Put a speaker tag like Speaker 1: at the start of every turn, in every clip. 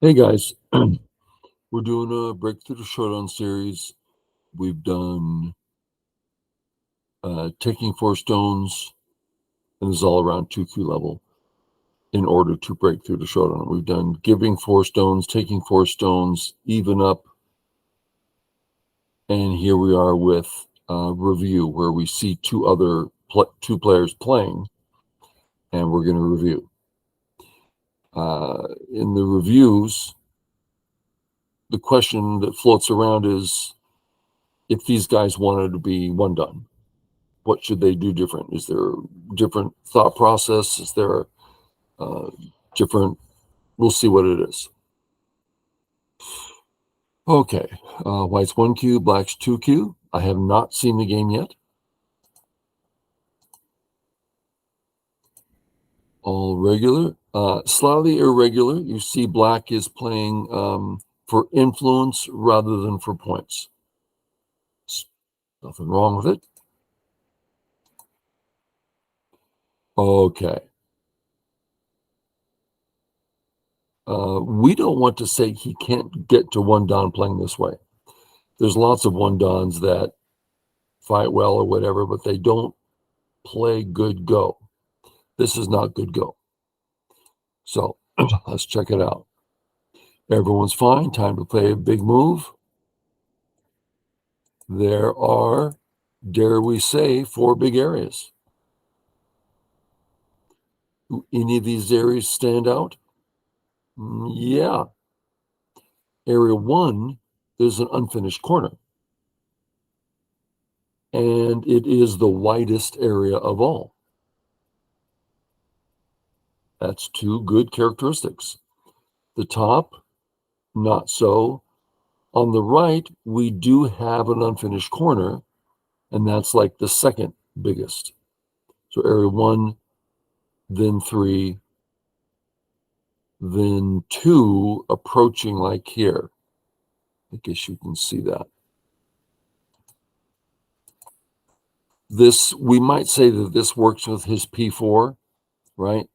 Speaker 1: Hey guys, we're doing a Breakthrough to Showdown series. We've done taking 4 stones, and this is all around 2Q level in order to break through to Showdown. We've done giving 4 stones, taking 4 stones, even up, and here we are with review, where we see two players playing, and we're going to review. In the reviews, the question that floats around is, if these guys wanted to be one done, what should they do different? Is there a different thought process? Is there different? We'll see what it is. Okay, white's 1Q, black's 2Q. I have not seen the game yet. All regular, slightly irregular. You see black is playing for influence rather than for points. Nothing wrong with it. Okay. We don't want to say he can't get to one don playing this way. There's lots of one dons that fight well or whatever, but they don't play good go. This is not good go. So let's check it out. Everyone's fine. Time to play a big move. There are, dare we say, 4 big areas. Do any of these areas stand out? Yeah. Area 1 is an unfinished corner, and it is the widest area of all. That's 2 good characteristics. The top, not so. On the right, we do have an unfinished corner, and that's like the second biggest. So area 1, then 3, then 2, approaching like here. I guess you can see that. This, we might say that this works with his P4, right?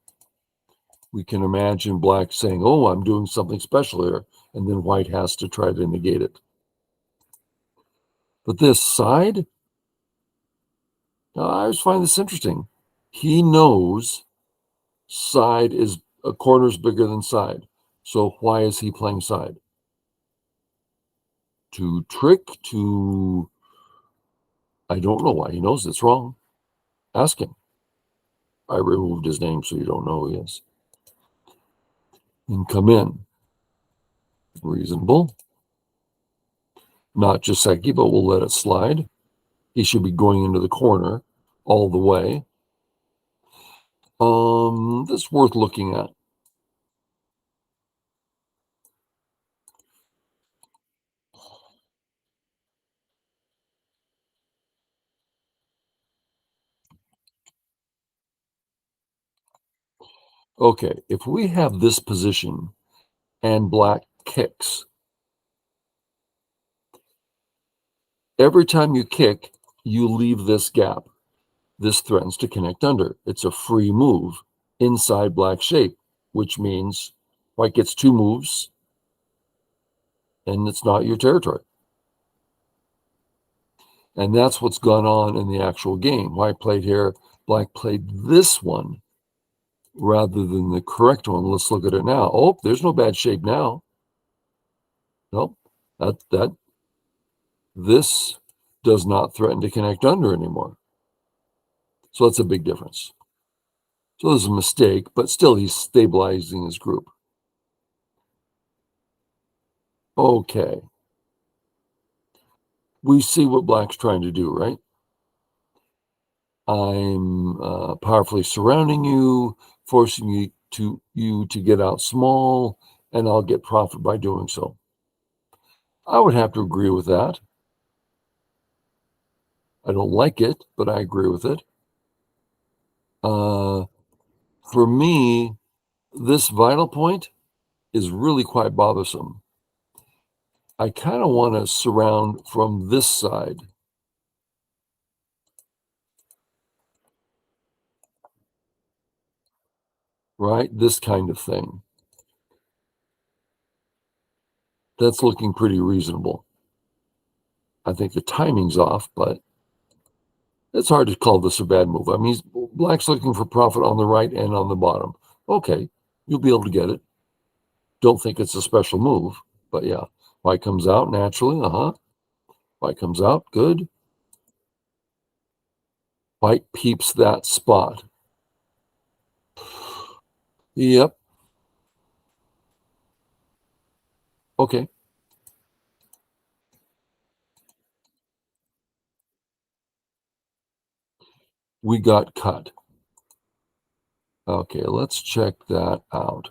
Speaker 1: We can imagine black saying, oh, I'm doing something special here, and then white has to try to negate it. But this side, I always find this interesting. He knows side is a corner's bigger than side. So why is he playing side? To trick, to, I don't know why he knows it's wrong. Ask him. I removed his name so you don't know who he is. And come in. Reasonable. Not Jaceki, but we'll let it slide. He should be going into the corner all the way. That's worth looking at. Okay, if we have this position and black kicks, every time you kick, you leave this gap. This threatens to connect under. It's a free move inside black shape, which means white gets 2 moves and it's not your territory. And that's what's gone on in the actual game. White played here, black played this one rather than the correct one. Let's look at it now. Oh, there's no bad shape now. Nope. This does not threaten to connect under anymore. So that's a big difference. So there's a mistake, but still he's stabilizing his group. Okay. We see what black's trying to do, right? I'm powerfully surrounding you, forcing you to get out small, and I'll get profit by doing so. I would have to agree with that. I don't like it, but I agree with it. For me, this vital point is really quite bothersome. I kind of want to surround from this side. Right? This kind of thing. That's looking pretty reasonable. I think the timing's off, but it's hard to call this a bad move. I mean, black's looking for profit on the right and on the bottom. Okay, you'll be able to get it. Don't think it's a special move, but yeah. White comes out naturally. White comes out. Good. White peeps that spot. Yep. Okay. We got cut. Okay, let's check that out.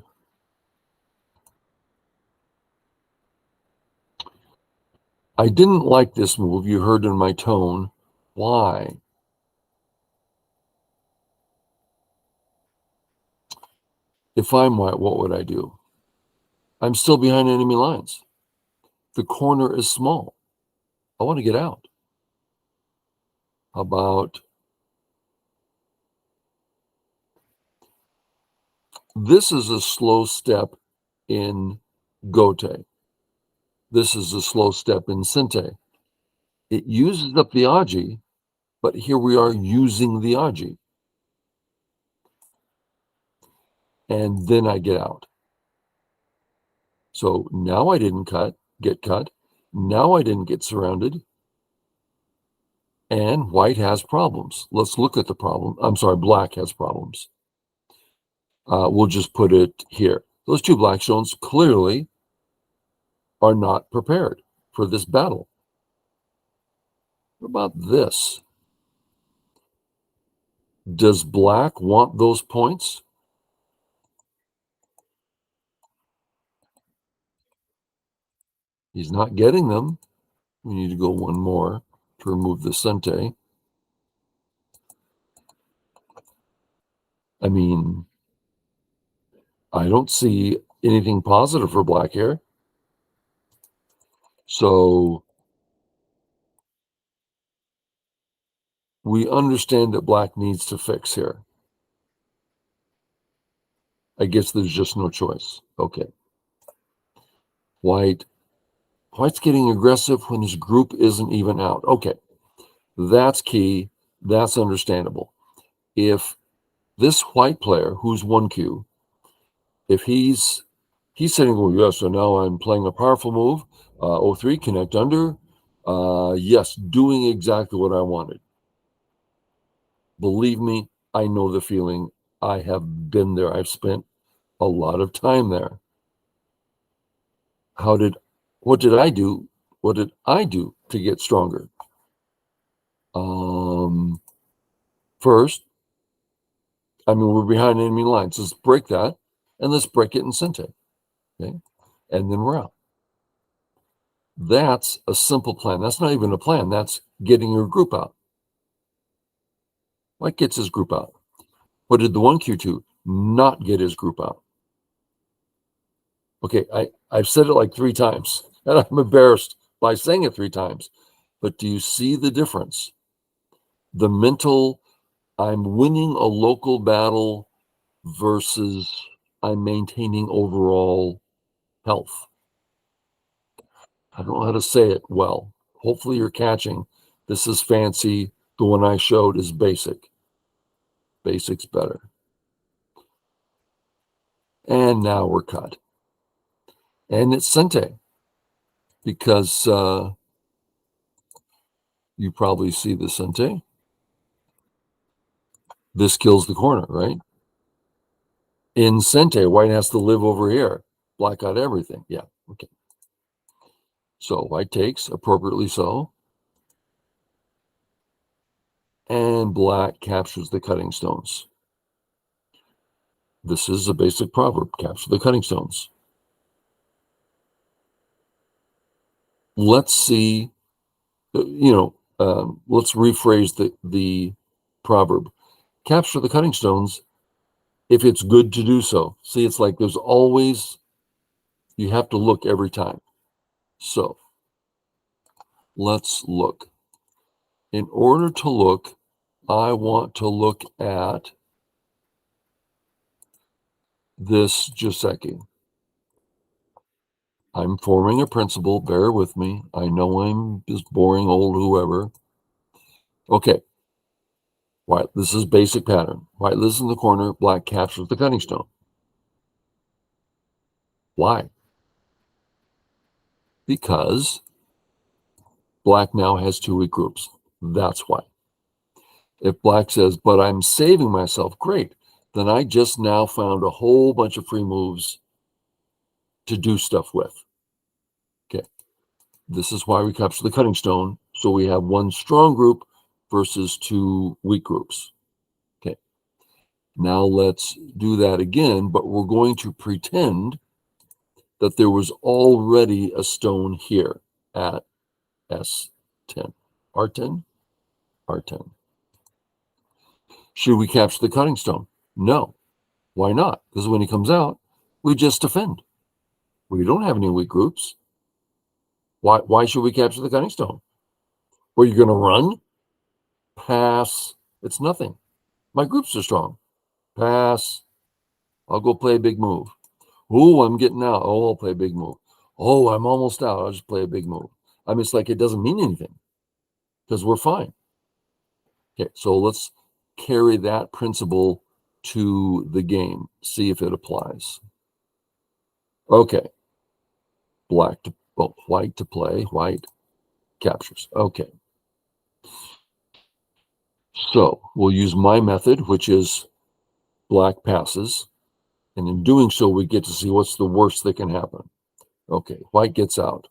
Speaker 1: I didn't like this move. You heard in my tone. Why? If I'm white, what would I do? I'm still behind enemy lines. The corner is small. I want to get out. How about this is a slow step in Gote. This is a slow step in Sente. It uses up the Aji, but here we are using the Aji. And then I get out. So now I didn't get cut. Now I didn't get surrounded. And white has problems. Let's look at the problem. I'm sorry, black has problems. We'll just put it here. Those two black stones clearly are not prepared for this battle. What about this? Does black want those points? He's not getting them. We need to go one more to remove the Sente. I mean, I don't see anything positive for black here. So we understand that black needs to fix here. I guess there's just no choice. Okay. White's getting aggressive when his group isn't even out. Okay. That's key. That's understandable. If this white player, who's 1Q, if he's saying, oh, yes, so now I'm playing a powerful move, 03, connect under. Yes, doing exactly what I wanted. Believe me, I know the feeling. I have been there. I've spent a lot of time there. What did I do? What did I do to get stronger? First, I mean, we're behind enemy lines. Let's break that, and let's break it in Sente. Okay, and then we're out. That's a simple plan. That's not even a plan. That's getting your group out. White gets his group out. What did the 1Q2 not get his group out? Okay, I've said it like 3 times, and I'm embarrassed by saying it 3 times. But do you see the difference? The mental, I'm winning a local battle versus I'm maintaining overall health. I don't know how to say it well. Hopefully you're catching. This is fancy. The one I showed is basic. Basic's better. And now we're cut. And it's Sente because you probably see the Sente. This kills the corner, right? In Sente, white has to live over here. Black got everything. Yeah, okay. So white takes, appropriately so. And black captures the cutting stones. This is a basic proverb, capture the cutting stones. Let's see, let's rephrase the proverb. Capture the cutting stones if it's good to do so. See, it's like there's always, you have to look every time. So let's look. In order to look, I want to look at this Joseki. I'm forming a principle. Bear with me. I know I'm just boring old whoever. Okay. White, this is basic pattern. White lives in the corner. Black captures the cutting stone. Why? Because black now has two weak groups. That's why. If black says, but I'm saving myself, great. Then I just now found a whole bunch of free moves to do stuff with. Okay. This is why we capture the cutting stone. So we have one strong group versus two weak groups. Okay. Now let's do that again, but we're going to pretend that there was already a stone here at S10. R10? R10. Should we capture the cutting stone? No. Why not? Because when he comes out, we just defend. We don't have any weak groups. Why should we capture the cutting stone? Were you going to run? Pass. It's nothing. My groups are strong. Pass. I'll go play a big move. Oh, I'm getting out. Oh, I'll play a big move. Oh, I'm almost out. I'll just play a big move. I mean, it's like it doesn't mean anything because we're fine. Okay, so let's carry that principle to the game. See if it applies. Okay. White to play. White captures. Okay. So we'll use my method, which is black passes. And in doing so, we get to see what's the worst that can happen. Okay, white gets out.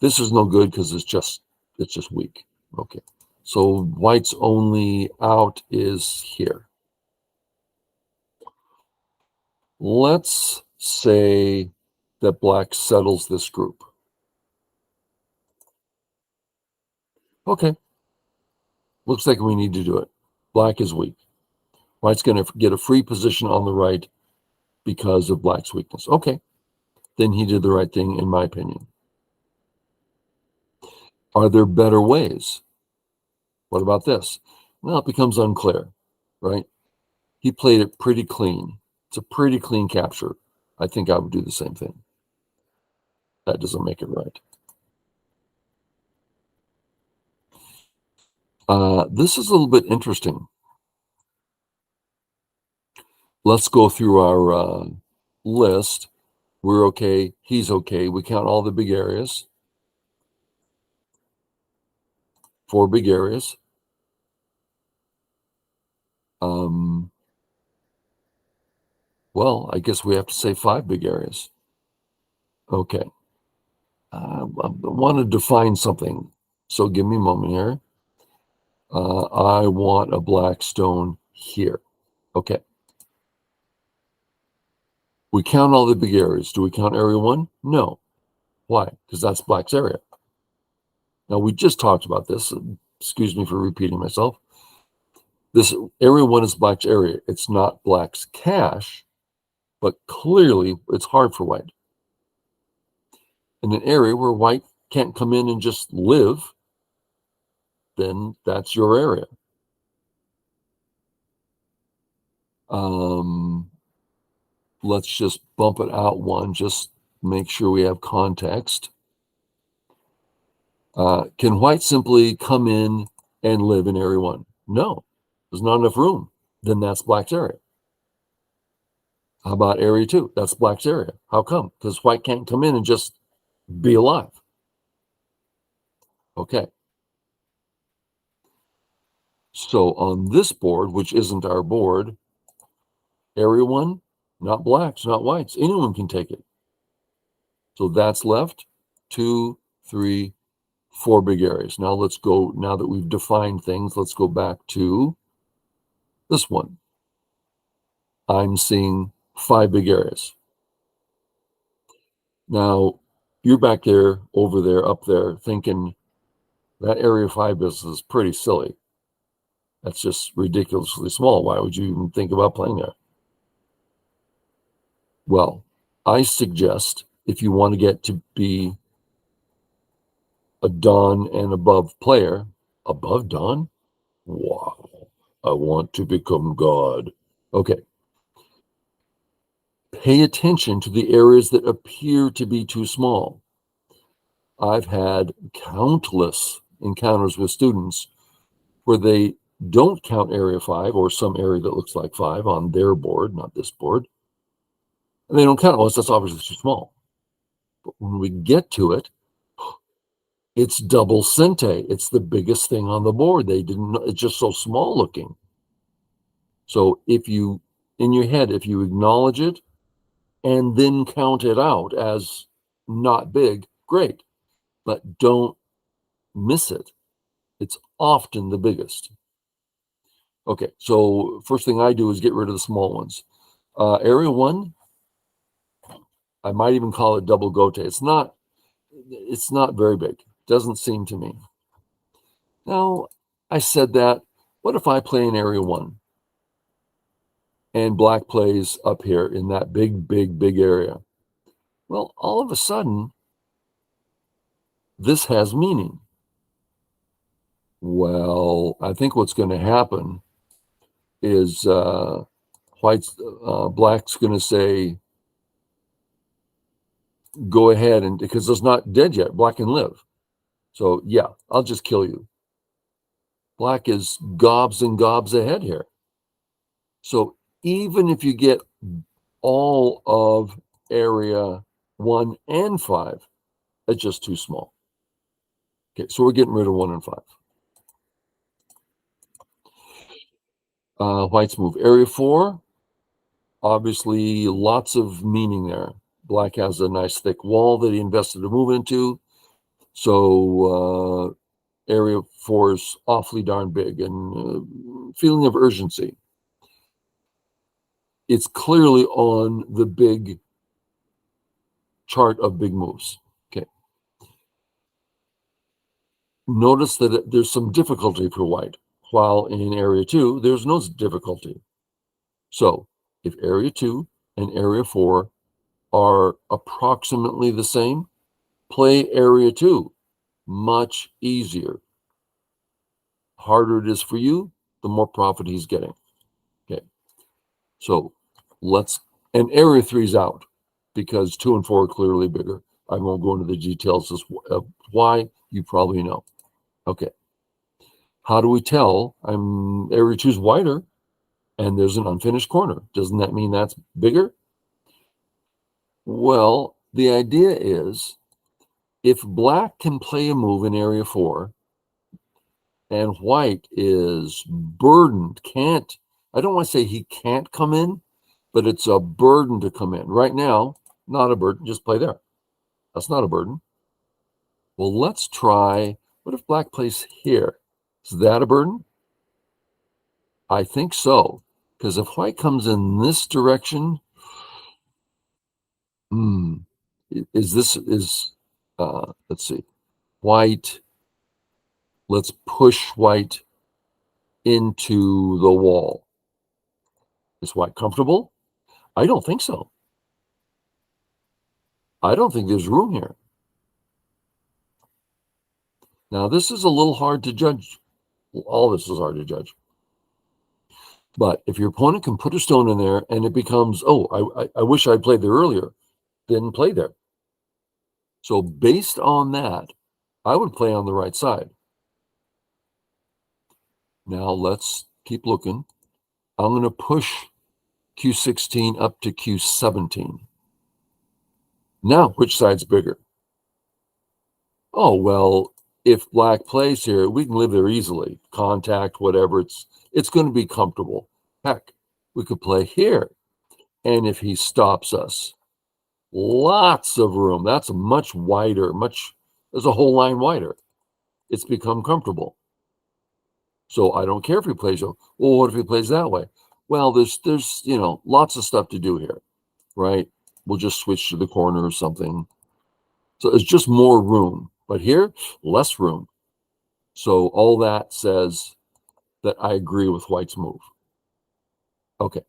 Speaker 1: This is no good because it's just weak. Okay, so white's only out is here. Let's say that black settles this group. Okay, looks like we need to do it. Black is weak. White's going to get a free position on the right because of black's weakness. Okay, then he did the right thing, in my opinion. Are there better ways? What about this? Well, it becomes unclear, right? He played it pretty clean. It's a pretty clean capture. I think I would do the same thing. That doesn't make it right. This is a little bit interesting. Let's go through our list. We're okay. He's okay. We count all the big areas. 4 big areas. Well, I guess we have to say 5 big areas. Okay. I want to define something. So give me a moment here. I want a black stone here. Okay. We count all the big areas. Do we count area 1? No. Why? Because that's black's area. Now, we just talked about this. Excuse me for repeating myself. This area 1 is black's area. It's not black's cache, but clearly it's hard for white. In an area where white can't come in and just live, then that's your area. Let's just bump it out 1, just make sure we have context. Can white simply come in and live in area 1? No, there's not enough room. Then that's black's area. How about area 2? That's black's area. How come? Because white can't come in and just be alive. Okay. So on this board, which isn't our board, area 1, not blacks, not whites. Anyone can take it. So that's left 2, 3, 4 big areas. Now let's go, now that we've defined things, let's go back to this one. I'm seeing 5 big areas. Now, you're back there, over there, up there, thinking that area 5 business is pretty silly. That's just ridiculously small. Why would you even think about playing there? Well, I suggest if you want to get to be a Don and above player, above Don? Wow, I want to become God. Okay. Pay attention to the areas that appear to be too small. I've had countless encounters with students where they don't count area 5 or some area that looks like 5 on their board, not this board. And they don't count it. That's obviously too small. But when we get to it, it's double cente. It's the biggest thing on the board. They didn't know, it's just so small looking. So if you, in your head, if you acknowledge it and then count it out as not big, great. But don't miss it. It's often the biggest. Okay, so first thing I do is get rid of the small ones. Area 1, I might even call it double gote. It's not very big. Doesn't seem to me. Now, I said that. What if I play in area 1 and black plays up here in that big area? Well, all of a sudden, this has meaning. Well, I think what's going to happen is black's going to say, go ahead, and because it's not dead yet, black can live. So yeah, I'll just kill you. Black is gobs and gobs ahead here. So even if you get all of area 1 and 5, it's just too small. Okay, so we're getting rid of 1 and 5. Whites move area 4. Obviously, lots of meaning there. Black has a nice thick wall that he invested to move into. So area 4 is awfully darn big, and feeling of urgency. It's clearly on the big chart of big moves. Okay. Notice that there's some difficulty for white, while in area 2, there's no difficulty. So if area 2 and area 4 are approximately the same, play area 2. Much easier. Harder it is for you, the more profit he's getting. Okay. So and area 3 is out because 2 and 4 are clearly bigger. I won't go into the details of why. You probably know. Okay. How do we tell? Area 2 is wider and there's an unfinished corner. Doesn't that mean that's bigger? Well, the idea is if black can play a move in area 4 and white is burdened, I don't want to say he can't come in, but it's a burden to come in. Right now, not a burden, just play there. That's not a burden. Well, let's try, what if black plays here? Is that a burden? I think so, because if white comes in this direction, let's see, white, let's push white into the wall. Is white comfortable? I don't think so. I don't think there's room here. Now, this is a little hard to judge. All this is hard to judge. But if your opponent can put a stone in there and it becomes, oh, I wish I'd played there earlier, then play there. So based on that, I would play on the right side. Now let's keep looking. I'm going to push Q16 up to Q17. Now, which side's bigger? Oh, well, if black plays here, we can live there easily. Contact, whatever, it's going to be comfortable. Heck, we could play here. And if he stops us, lots of room. That's much wider, there's a whole line wider. It's become comfortable. So I don't care if he plays, well, what if he plays that way? Well, there's lots of stuff to do here, right? We'll just switch to the corner or something. So it's just more room. But here, less room. So all that says that I agree with white's move. Okay.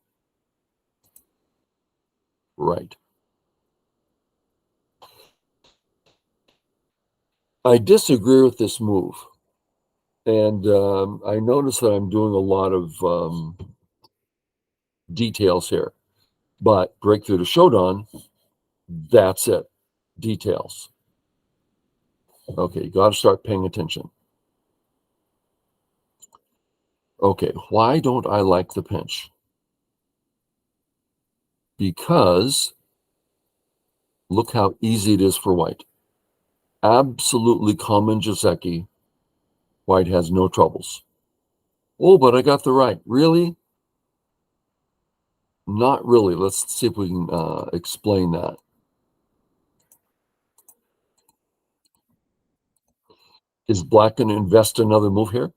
Speaker 1: Right. I disagree with this move. And I notice that I'm doing a lot of details here. But breakthrough to showdown, that's it. Details. Okay, you got to start paying attention. Okay, why don't I like the pinch? Because look how easy it is for white. Absolutely common Joseki. White has no troubles. Oh, but I got the right. Really? Not really. Let's see if we can explain that. Is black going to invest another move here?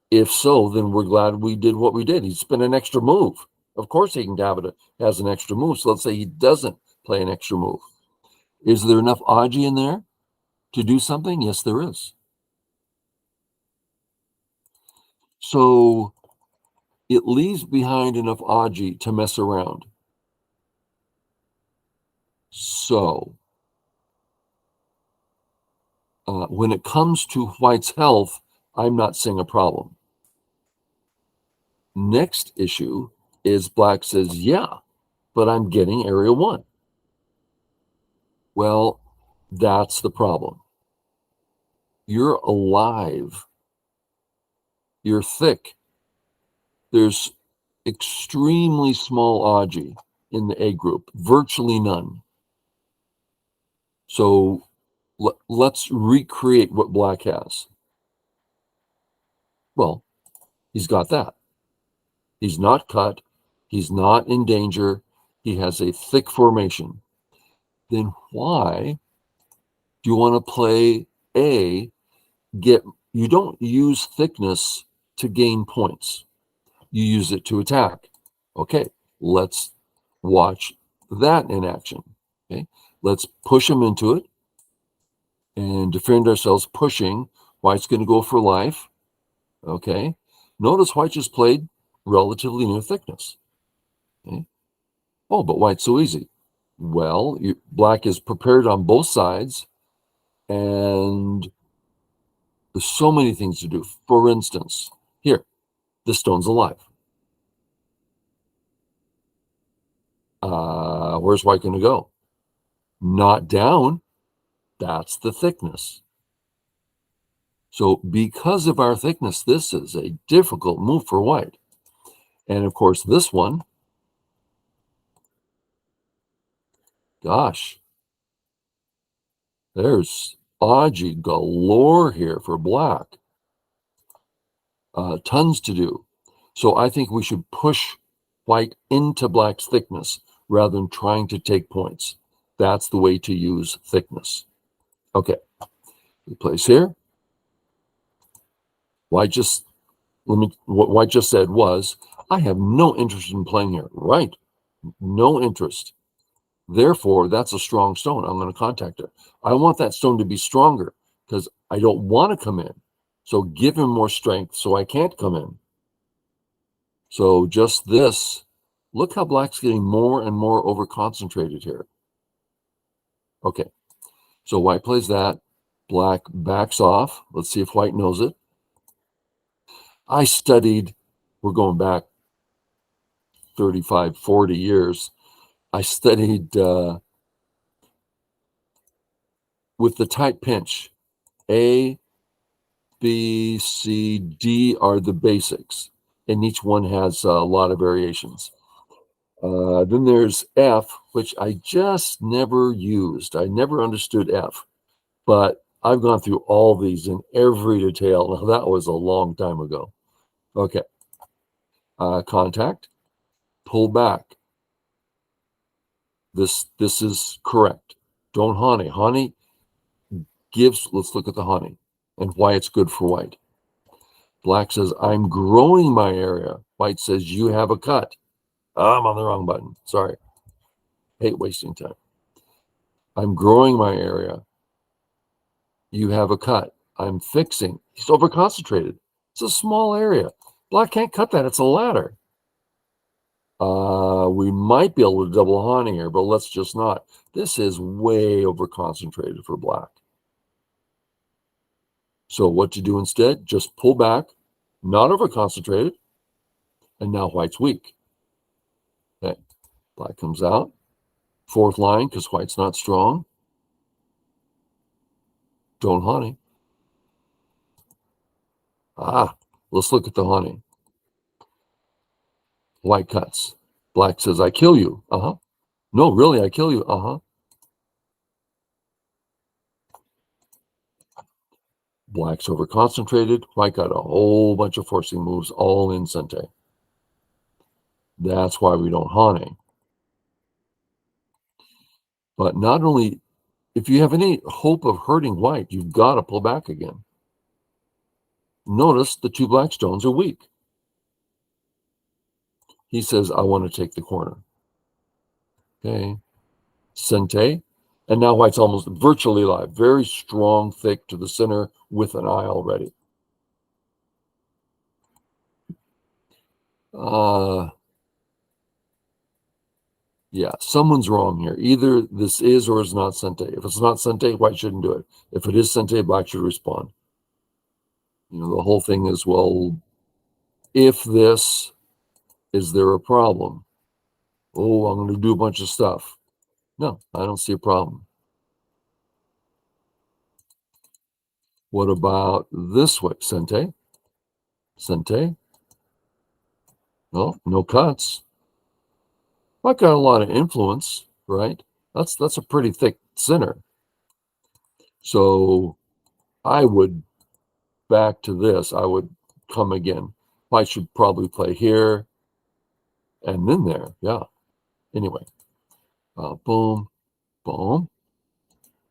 Speaker 1: If so, then we're glad we did what we did. He spent an extra move. Of course he can have it as an extra move. So let's say he doesn't play an extra move. Is there enough Aji in there to do something? Yes, there is. So it leaves behind enough Aji to mess around. So when it comes to white's health, I'm not seeing a problem. Next issue is black says, yeah, but I'm getting area 1. Well, that's the problem. You're alive. You're thick. There's extremely small Aji in the A group, virtually none. So let's recreate what black has. Well, he's got that. He's not cut. He's not in danger. He has a thick formation. Then why do you want to play A? You don't use thickness to gain points. You use it to attack. Okay, let's watch that in action. Okay, let's push him into it and defend ourselves pushing. White's going to go for life. Okay, notice white just played relatively near thickness. Okay, oh, but white's so easy. Well, black is prepared on both sides, and there's so many things to do. For instance, here, the stone's alive. Where's white going to go? Not down. That's the thickness. So because of our thickness, this is a difficult move for white. And of course, this one, gosh, there's Aji galore here for black. Tons to do. So I think we should push white into black's thickness rather than trying to take points. That's the way to use thickness. Okay, we place here. What white just said was, I have no interest in playing here. Right, no interest. Therefore, that's a strong stone. I'm going to contact her. I want that stone to be stronger because I don't want to come in. So give him more strength so I can't come in. So just this, look how black's getting more and more over-concentrated here. Okay, so white plays that. Black backs off. Let's see if white knows it. I studied, we're going back 35, 40 years. I studied with the tight pinch. A, B, C, D are the basics, and each one has a lot of variations. Then there's F, which I just never used. I never understood F, but I've gone through all these in every detail. Now, that was a long time ago. Okay. Contact, pull back. This is correct. Don't Hane. Hane gives, let's look at the Hane and why it's good for white. Black says, I'm growing my area. White says, you have a cut. I'm on the wrong button. Sorry. Hate wasting time. I'm growing my area. You have a cut. I'm fixing. He's over-concentrated. It's a small area. Black can't cut that. It's a ladder. We might be able to double Hane here, but let's just not. This is way over-concentrated for black. So what you do instead, just pull back, not over-concentrated, and now white's weak. Black comes out. Fourth line, because white's not strong. Don't honey. Let's look at the honey. White cuts. Black says, I kill you. No, really, I kill you. Black's over-concentrated. White got a whole bunch of forcing moves all in Sente. That's why we don't honey. But not only, if you have any hope of hurting white, you've got to pull back again. Notice the two black stones are weak. He says, I want to take the corner. Okay. Sente. And now white's almost virtually live. Very strong, thick to the center with an eye already. Yeah, someone's wrong here. Either this is or is not Sente. If it's not Sente, white shouldn't do it. If it is Sente, black should respond. The whole thing is, well, if this, is there a problem? Oh, I'm going to do a bunch of stuff. No, I don't see a problem. What about this way? Sente? Sente? No cuts. I've got a lot of influence, right? That's a pretty thick center. So I would, back to this, I would come again. I should probably play here and then there. Yeah. Anyway, boom, boom,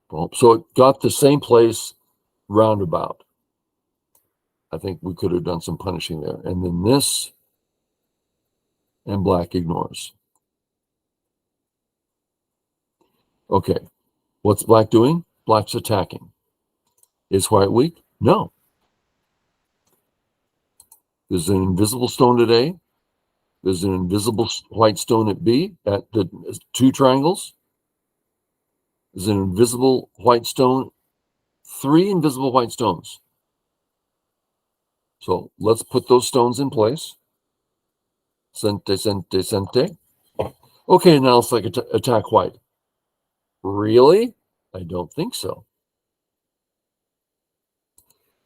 Speaker 1: boom. So it got the same place roundabout. I think we could have done some punishing there. And then this, and black ignores. Okay, what's black doing? Black's attacking. Is white weak? No. There's an invisible stone today. There's an invisible white stone at B, at the two triangles. There's an invisible white stone, three invisible white stones. So let's put those stones in place. Sente, sente, sente. Okay, now let's attack white. Really? I don't think so.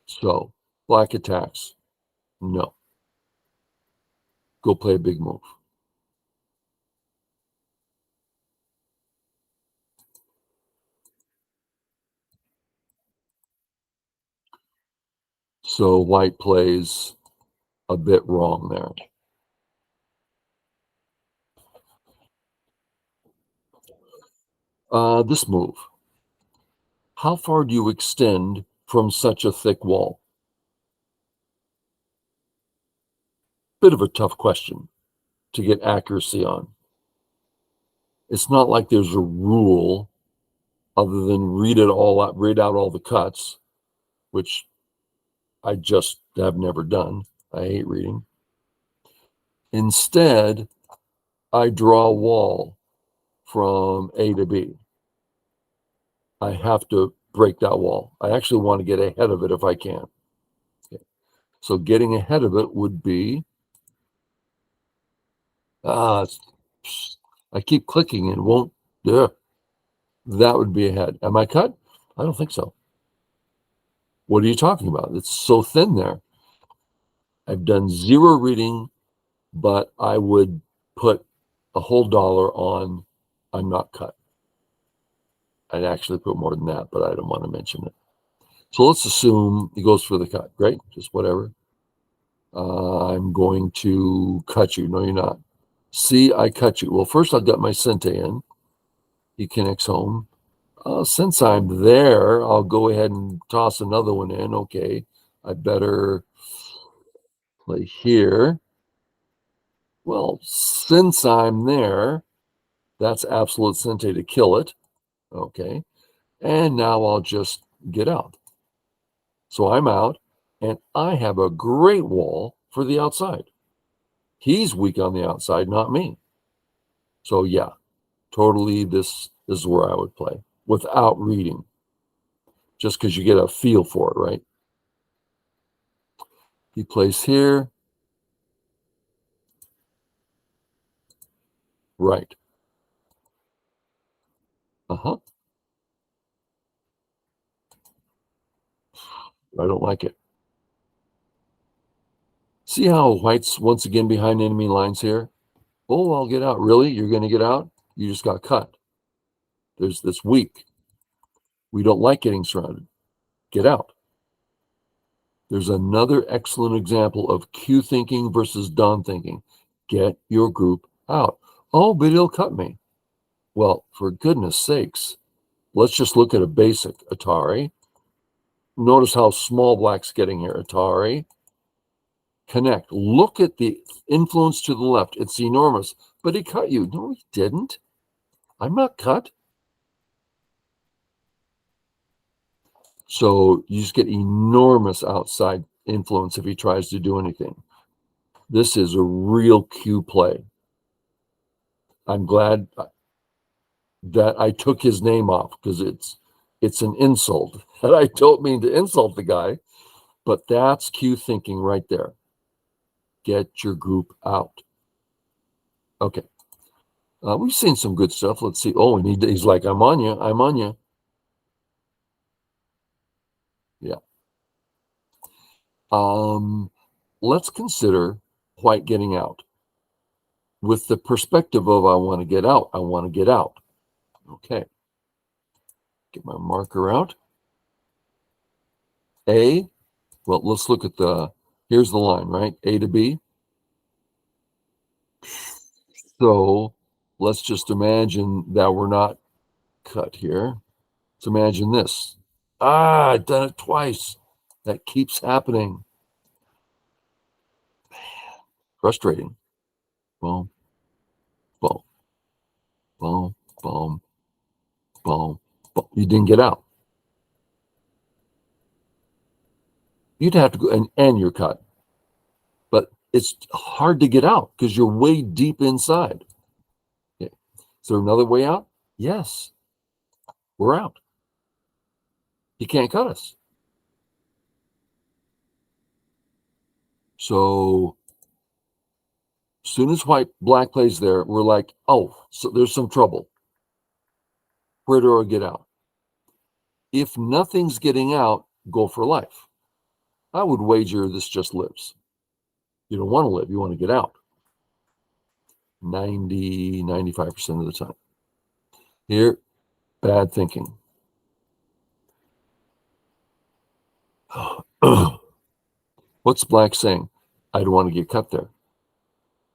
Speaker 1: So black attacks. No. Go play a big move. So white plays a bit wrong there. This move. How far do you extend from such a thick wall? Bit of a tough question to get accuracy on. It's not like there's a rule other than read out all the cuts, which I just have never done. I hate reading. Instead, I draw a wall from A to B. I have to break that wall. I actually want to get ahead of it if I can. Okay. So getting ahead of it would be, I keep clicking and won't, that would be ahead. Am I cut? I don't think so. What are you talking about? It's so thin there. I've done zero reading, but I would put a whole dollar on I'm not cut. I'd actually put more than that, but I don't want to mention it. So let's assume he goes for the cut. Great, just whatever. I'm going to cut you. No, you're not. See, I cut you. Well, first I've got my Sente in. He connects home. Since I'm there, I'll go ahead and toss another one in. Okay, I better play here. Well, since I'm there, that's absolute Sente to kill it. Okay, and now I'll just get out. So I'm out, and I have a great wall for the outside. He's weak on the outside, not me. So yeah, totally this is where I would play without reading, just because you get a feel for it, right? He plays here. Right. Uh-huh. I don't like it. See how white's once again behind enemy lines here? Oh, I'll get out. Really? You're going to get out? You just got cut. There's this weak. We don't like getting surrounded. Get out. There's another excellent example of Q thinking versus Don thinking. Get your group out. Oh, but he'll cut me. Well, for goodness sakes, let's just look at a basic Atari. Notice how small black's getting here. Atari. Connect. Look at the influence to the left. It's enormous. But he cut you. No, he didn't. I'm not cut. So you just get enormous outside influence if he tries to do anything. This is a real Q play. I'm glad that I took his name off because it's an insult. And I don't mean to insult the guy, but that's Q thinking right there. Get your group out. Okay. We've seen some good stuff. Let's see. Oh, and he's like, I'm on you. I'm on you. Yeah. Let's consider white getting out with the perspective of I want to get out. I want to get out. Okay. Get my marker out. A. Well, let's look at here's the line, right? A to B. So let's just imagine that we're not cut here. Let's imagine this. I've done it twice. That keeps happening. Frustrating. Boom, boom, boom, boom, boom, boom. You didn't get out. You'd have to go, and you're cut. But it's hard to get out because you're way deep inside. Okay. Is there another way out? Yes. We're out. You can't cut us. So as soon as black plays there, we're like, oh, so there's some trouble. Where do I get out? If nothing's getting out, go for life. I would wager this just lives. You don't want to live. You want to get out. 95% of the time. Here, bad thinking. What's black saying? I don't want to get cut there.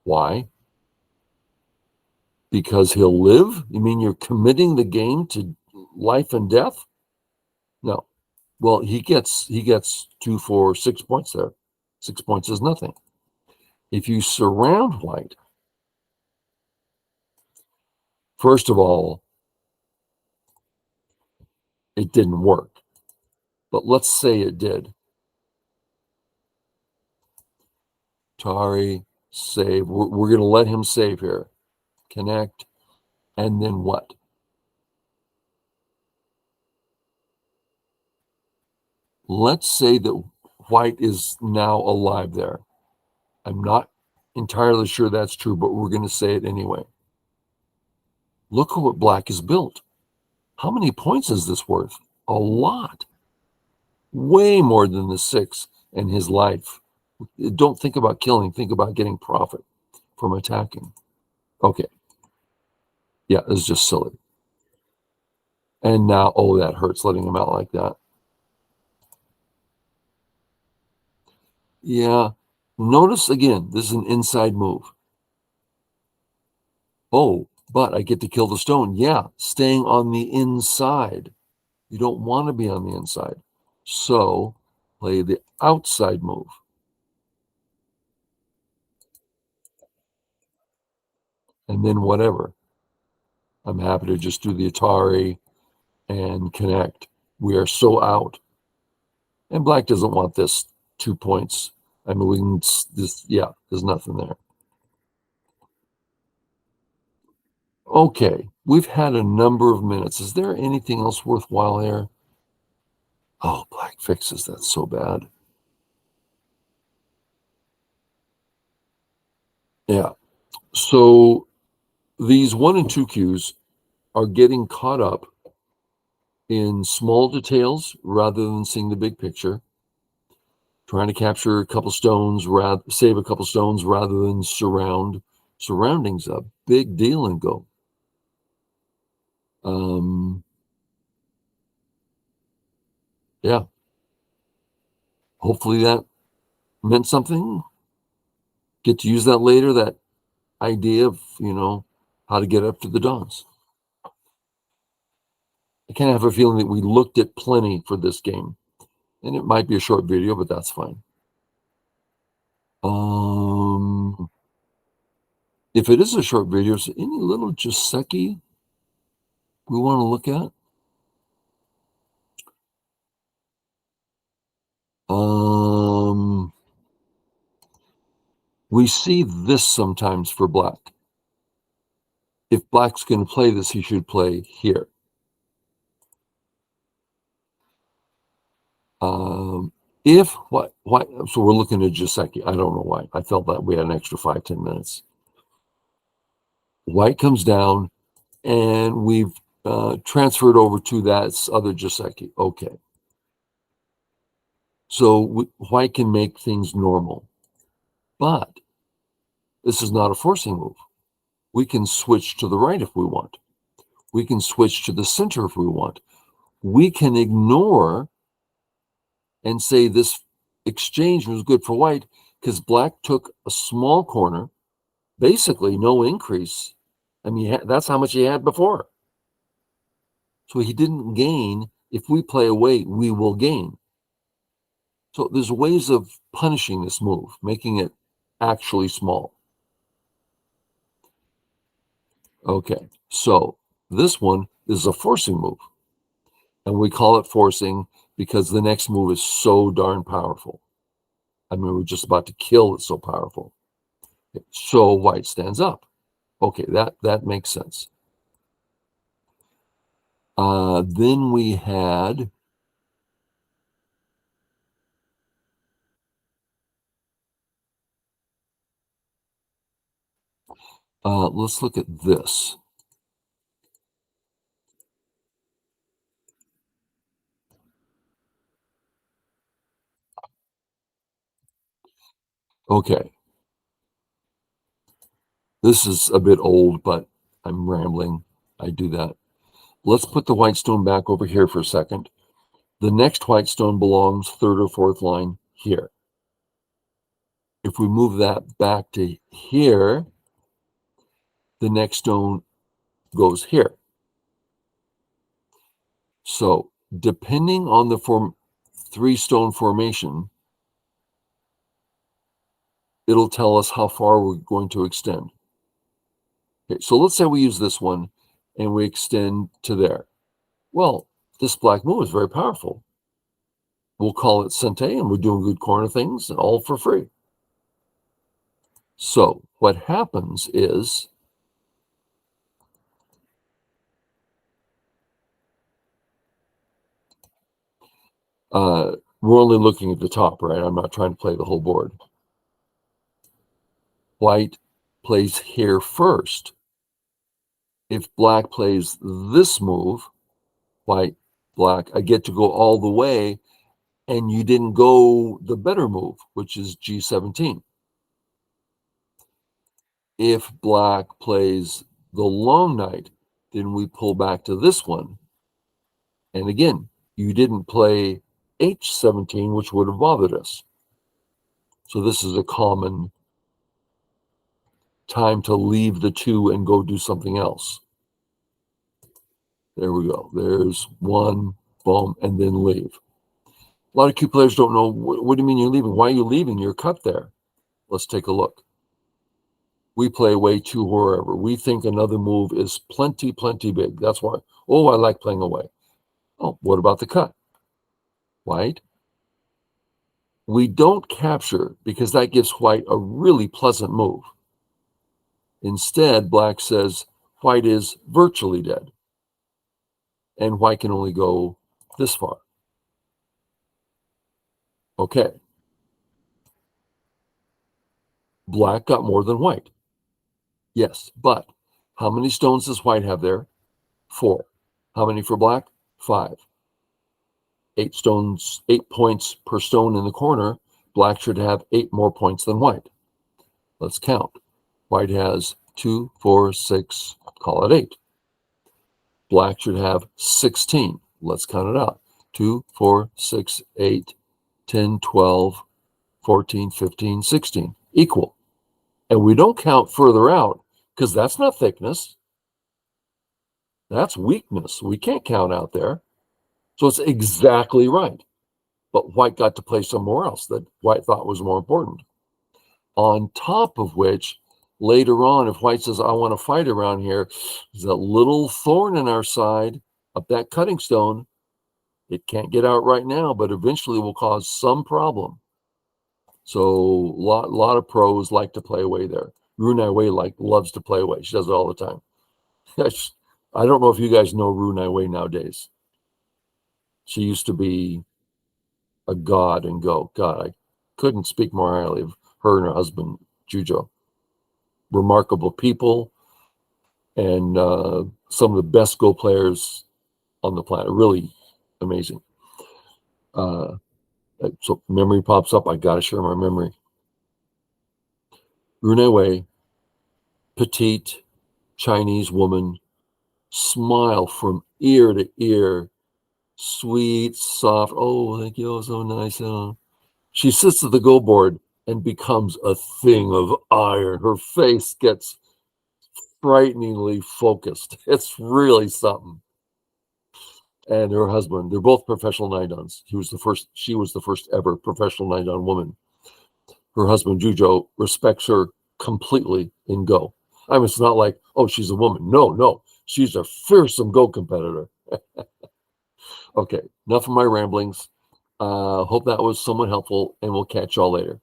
Speaker 1: Why? Because he'll live? You mean you're committing the game to life and death? No. Well, he gets 2, 4, 6 points there. 6 points is nothing. If you surround white, first of all, it didn't work. But let's say it did. Tari, save. We're going to let him save here. Connect. And then what? Let's say that white is now alive there. I'm not entirely sure that's true, but we're going to say it anyway. Look at what black has built. How many points is this worth? A lot. Way more than the 6 in his life. Don't think about killing. Think about getting profit from attacking. Okay. Yeah, it's just silly. And now, oh, that hurts letting him out like that. Yeah. Notice again, this is an inside move. Oh, but I get to kill the stone. Yeah, staying on the inside. You don't want to be on the inside. So play the outside move. And then whatever. I'm happy to just do the Atari and connect. We are so out. And black doesn't want this 2 points. I mean, we can yeah, there's nothing there. Okay, we've had a number of minutes. Is there anything else worthwhile here? Oh, black fixes that so bad. Yeah. So these 1 and 2 Qs are getting caught up in small details rather than seeing the big picture, trying to capture a couple stones, save a couple stones rather than surround. Surrounding's a big deal in Go. Yeah. Hopefully that meant something. Get to use that later, that idea of, how to get up to the dawns. I kind of have a feeling that we looked at plenty for this game. And it might be a short video, but that's fine. If it is a short video, is there any little Joseki we want to look at? We see this sometimes for black. If black's going to play this, he should play here. So we're looking at Joseki. I don't know why. I felt that we had an extra 5-10 minutes. White comes down, and we've transferred over to that other Joseki. Okay. So white can make things normal. But this is not a forcing move. We can switch to the right if we want. We can switch to the center if we want. We can ignore and say this exchange was good for white because black took a small corner, basically no increase. I mean, that's how much he had before. So he didn't gain. If we play away, we will gain. So there's ways of punishing this move, making it actually small. Okay, so this one is a forcing move. And we call it forcing because the next move is so darn powerful. I mean, we're just about to kill. It's so powerful. So white stands up. Okay, that makes sense. Then we had let's look at this. Okay. This is a bit old, but I'm rambling. I do that. Let's put the white stone back over here for a second. The next white stone belongs third or fourth line here. If we move that back to here, the next stone goes here. So depending on the three-stone formation, it'll tell us how far we're going to extend. Okay, so let's say we use this one and we extend to there. Well, this black move is very powerful. We'll call it Sente, and we're doing good corner things, and all for free. So what happens is we're only looking at the top, right? I'm not trying to play the whole board. White plays here first. If black plays this move, white, black, I get to go all the way, and you didn't go the better move, which is G17. If black plays the long knight, then we pull back to this one. And again, you didn't play H17, which would have bothered us. So this is a common time to leave the two and go do something else. There we go. There's one, boom, and then leave. A lot of Q players don't know, what do you mean you're leaving? Why are you leaving? You're cut there. Let's take a look. We play away to wherever. We think another move is plenty big. That's why, I like playing away. Oh, what about the cut? White. We don't capture because that gives white a really pleasant move. Instead, black says white is virtually dead. And white can only go this far. Okay. Black got more than white. Yes, but how many stones does white have there? 4. How many for black? 5. 8 points per stone in the corner. Black should have 8 more points than white. Let's count. White has 2, 4, 6, call it 8. Black should have 16. Let's count it out. 2, 4, 6, 8, 10, 12, 14, 15, 16. Equal. And we don't count further out because that's not thickness. That's weakness. We can't count out there. So it's exactly right. But white got to play somewhere else that white thought was more important. On top of which, later on, if white says, I want to fight around here, there's a little thorn in our side up that cutting stone. It can't get out right now, but eventually will cause some problem. So a lot of pros like to play away there. Ru Naiwei loves to play away. She does it all the time. I don't know if you guys know Ru Naiwei nowadays. She used to be a god in Go. God, I couldn't speak more highly of her and her husband, Jujo. Remarkable people and some of the best Go players on the planet. Really amazing. So memory pops up. I got to share my memory. Ru Naiwei, petite Chinese woman, smile from ear to ear, sweet, soft. Oh, thank you. So nice. She sits at the Go board and becomes a thing of iron. Her face gets frighteningly focused. It's really something. And her husband, they're both professional nine-dans. She was the first ever professional nine-dan woman. Her husband, Jujo, respects her completely in Go. I mean, it's not like, oh, she's a woman. No. She's a fearsome Go competitor. Okay, enough of my ramblings. Hope that was somewhat helpful, and we'll catch y'all later.